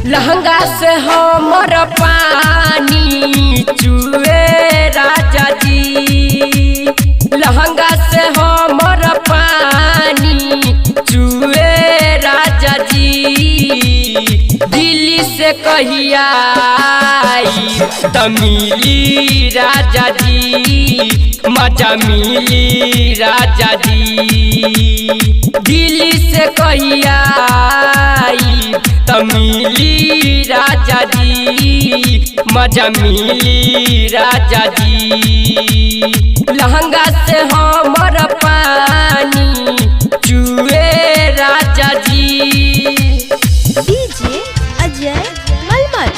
लहंगा से हमर पानी चुए राजा जी, लहंगा से हमर पानी चुए राजा जी। दिल्ली से कहिया तमिली राजा जी, मजा मिली राजा जी। दिल्ली से कहिया तमिली राजा जी, मजा मिली राजा जी। लहंगा से हमर पानी चुए राजा जी। डीजे अजय मलमल।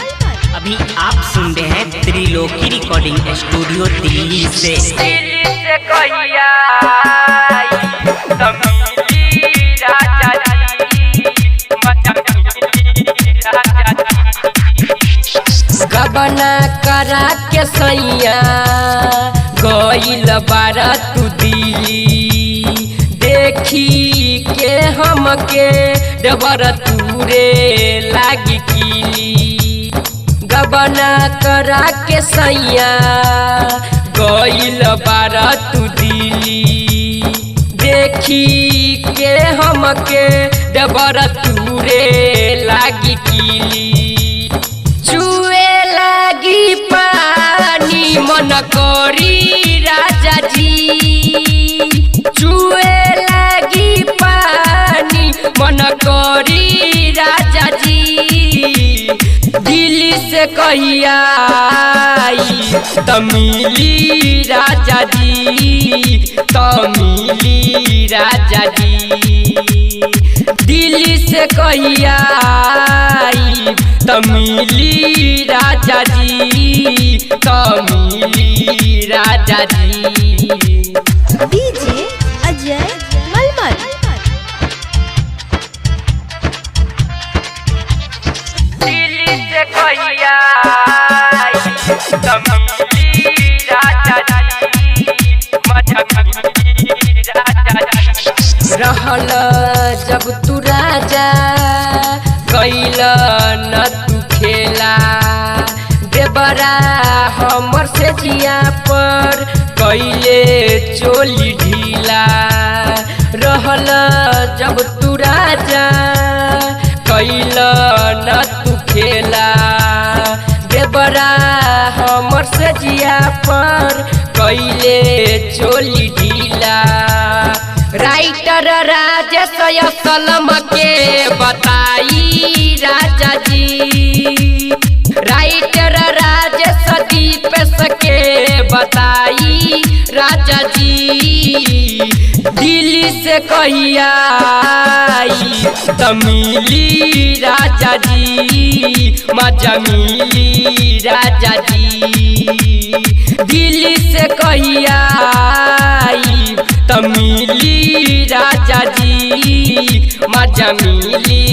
अभी आप सुन रहे हैं त्रिलोकी रिकॉर्डिंग स्टूडियो दिल्ली से। दिल्ली से कहिया तमिली राजा जी, मजा मिली राजा जी। गबना करा के सैया गइल बारा तू दिल्ली, देखी के हमके डबर तूरे लागी किली। गबना करा के सैया गइल बारा तू दिल्ली, देखी के हमके डबर तूरे लागी किली। चुए लागी पानी मन करी राजा जी, चुए लागी पानी मन करी राजा जी। दिल्ली से कहिया तमिली राजा जी, तमिली राजा जी। दिल्ली से कहिया तमिली राजा जी, तमिली राजा जी। डीजे अजय मलमल। दिल्ली से कहिया तमिली राजा जी, मजा मिली राजा जी। रहल जब तू राजा कैल न तू खेला, देवरा हमर से जिया पर कैले चोली ढीला। रहल जब तू राजा कैल न तू खेला, देवरा हमर से जिया पर कैले चोली ढीला। राइटर राजेश सलम के बताई राजा जी, राइटर राजेश दीपेश के बताई राजा जी। दिल्ली से कहिया तमिली राजा जी, मजा मिली राजा जी। दिल्ली से कहिया तमिली राजा जी, मजा मिली